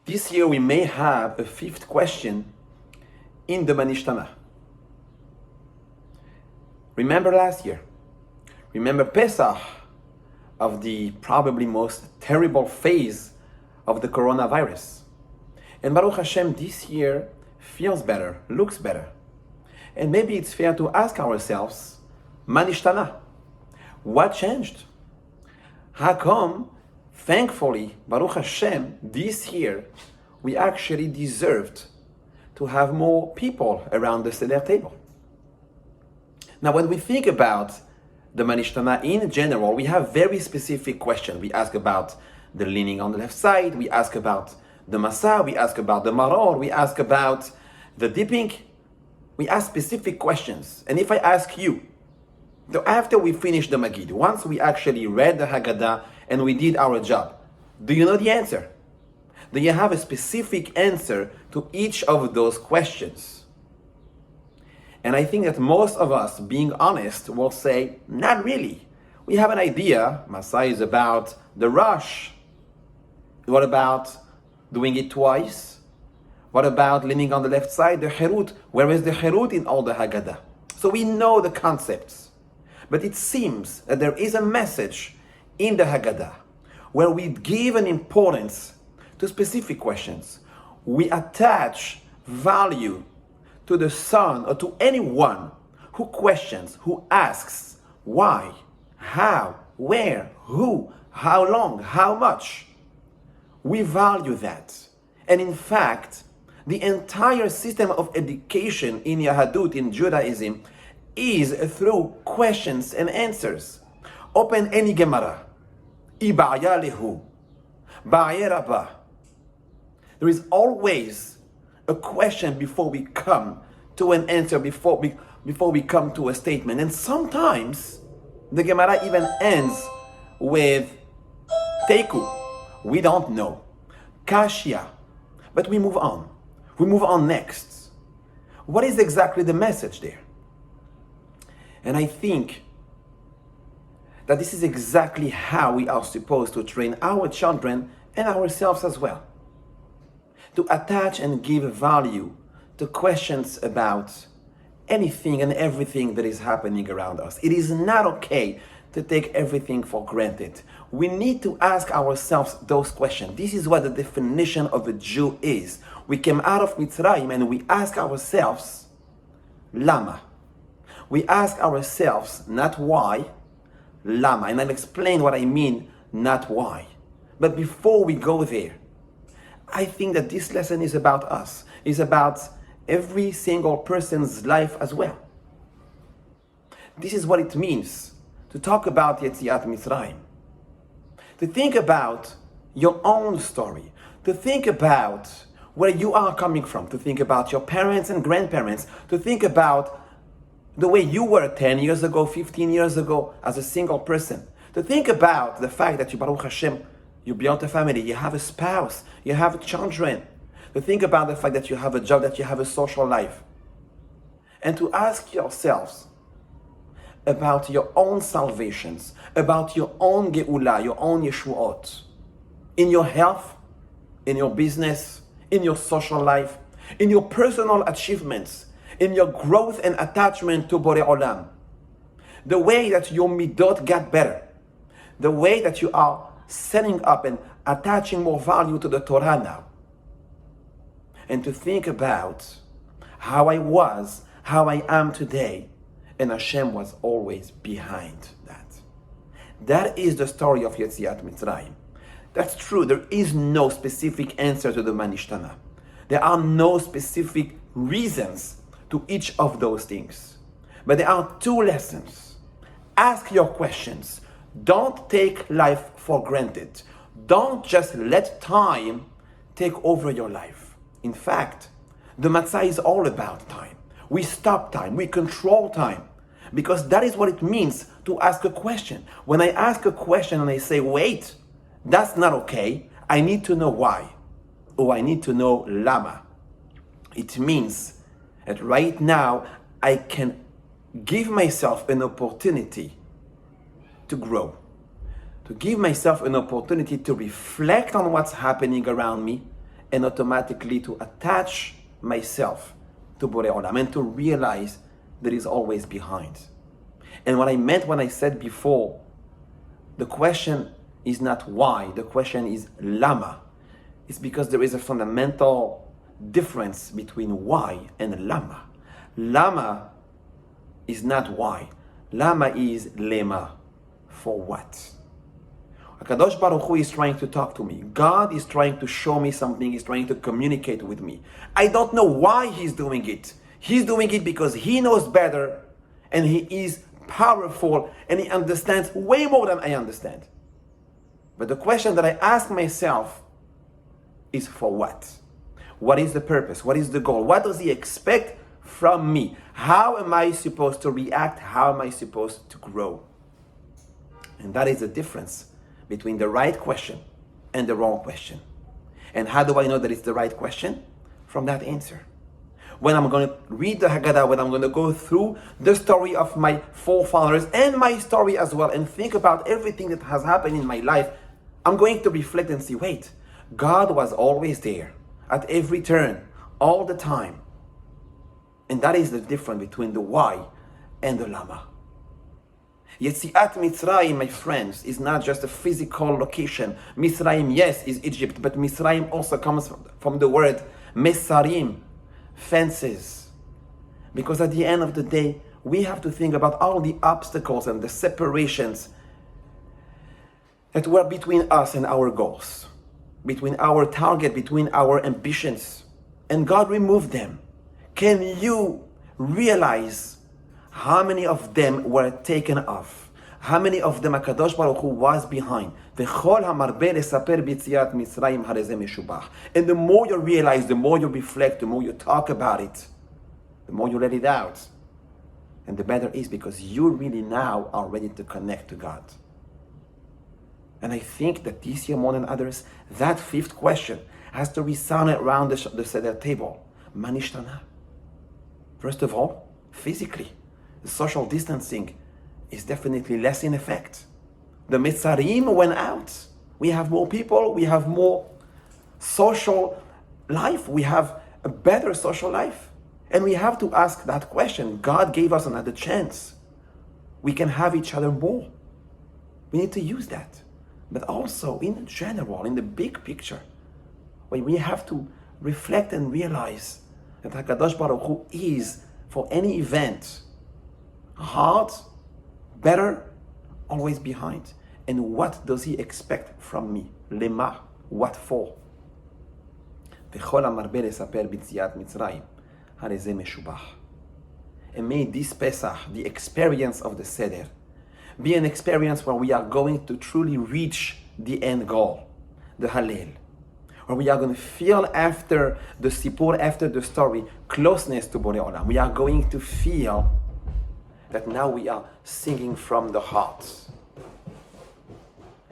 This year we may have a fifth question in the Manishtana. Remember last year? Remember Pesa'h of the probably most terrible phase of the coronavirus. And Baruch Hashem, this year feels better, looks better. And maybe it's fair to ask ourselves, Manishtana, what changed? How come, thankfully, Baruch Hashem, this year, we actually deserved to have more people around the Seder table? Now, when we think about the Manishtana in general, we have very specific questions. We ask about the leaning on the left side, we ask about the Masa, we ask about the Maror, we ask about the dipping. We ask specific questions. And if I ask you, so after we finish the Magid, once we actually read the Haggadah and we did our job, do you know the answer? Do you have a specific answer to each of those questions? And I think that most of us, being honest, will say, not really. We have an idea. Masa is about the rush. What about doing it twice? What about leaning on the left side, the Herut? Where is the Herut in all the Haggadah? So we know the concepts. But it seems that there is a message in the Haggadah where we give an importance to specific questions. We attach value to the son or to anyone who questions, who asks why, how, where, who, how long, how much. We value that. And in fact, the entire system of education in Yahadut, in Judaism, is through questions and answers. Open any Gemara. Ibaya lehu. Ba'ye Rabba. There is always a question before we come to an answer, before we come to a statement. And sometimes the Gemara even ends with Teku. We don't know. Kashya. But we move on. We move on next. What is exactly the message there? And I think that this is exactly how we are supposed to train our children and ourselves as well. To attach and give value to questions about anything and everything that is happening around us. It is not okay to take everything for granted. We need to ask ourselves those questions. This is what the definition of a Jew is. We came out of Mitzrayim and we ask ourselves, Lama. We ask ourselves not why, Lama. And I'll explain what I mean, not why. But before we go there, I think that this lesson is about us. It's about every single person's life as well. This is what it means to talk about Yetziat Mitzrayim. To think about your own story. To think about where you are coming from. To think about your parents and grandparents. To think about the way you were 10 years ago, 15 years ago as a single person. To think about the fact that you, Baruch Hashem, you built a family, you have a spouse, you have children. To think about the fact that you have a job, that you have a social life. And to ask yourselves about your own salvations, about your own Geula, your own Yeshuot, in your health, in your business, in your social life, in your personal achievements, in your growth and attachment to Borei Olam, the way that your midot got better, the way that you are setting up and attaching more value to the Torah now, and to think about how I was, how I am today, and Hashem was always behind that. That is the story of Yetziat Mitzrayim. That's true. There is no specific answer to the Manishtana. There are no specific reasons to each of those things. But there are two lessons. Ask your questions. Don't take life for granted. Don't just let time take over your life. In fact, the Matzah is all about time. We stop time, we control time, because that is what it means to ask a question. When I ask a question and I say, wait, that's not okay, I need to know why, or I need to know lama. It means that right now I can give myself an opportunity to grow, to give myself an opportunity to reflect on what's happening around me and automatically to attach myself to Borei Olam and to realize there is always behind. And what I meant when I said before, the question is not why, the question is lama. It's because there is a fundamental difference between why and lama. Lama is not why. Lama is lema. For what? HaKadosh Baruch Hu is trying to talk to me. God is trying to show me something. He's trying to communicate with me. I don't know why He's doing it. He's doing it because He knows better and He is powerful and He understands way more than I understand. But the question that I ask myself is for what? What is the purpose? What is the goal? What does He expect from me? How am I supposed to react? How am I supposed to grow? And that is the difference between the right question and the wrong question. And how do I know that it's the right question? From that answer. When I'm going to read the Haggadah, when I'm going to go through the story of my forefathers and my story as well, and think about everything that has happened in my life, I'm going to reflect and see, wait, God was always there at every turn, all the time. And that is the difference between the why and the lama. Yetziat Mitzrayim, my friends, is not just a physical location. Mitzrayim, yes, is Egypt, but Mitzrayim also comes from the word Mesarim, fences. Because at the end of the day, we have to think about all the obstacles and the separations that were between us and our goals, between our target, between our ambitions. And God removed them. Can you realize how many of them were taken off? How many of them HaKadosh Baruch Hu was behind? And the more you realize, the more you reflect, the more you talk about it, the more you let it out. And the better is, because you really now are ready to connect to God. And I think that this year more than others, that fifth question has to resound around the Seder table. Manishtana. First of all, physically, the social distancing is definitely less in effect. The Mitzarim went out. We have more people, we have more social life, we have a better social life. And we have to ask that question. God gave us another chance. We can have each other more. We need to use that. But also in general, in the big picture, when we have to reflect and realize that HaKadosh Baruch Hu is, for any event, hard, better, always behind. And what does He expect from me? Lema, what for? And may this Pesach, the experience of the Seder, be an experience where we are going to truly reach the end goal, the Hallel, where we are going to feel after the Sipur, after the story, closeness to Borei Olam. We are going to feel that now we are singing from the heart.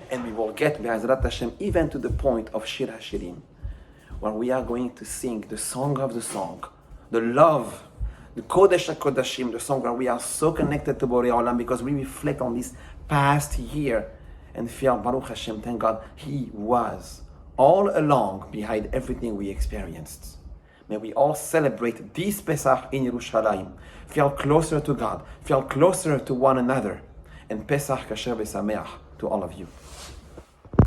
And we will get, Be'ezrat Hashem, even to the point of Shir HaShirim, where we are going to sing the song of the song, the love, the Kodesh HaKodashim, the song where we are so connected to Borei Olam because we reflect on this past year and feel, Baruch Hashem, thank God, He was all along behind everything we experienced. May we all celebrate this Pesach in Yerushalayim, feel closer to God, feel closer to one another, and Pesach Kasher V'Sameach to all of you.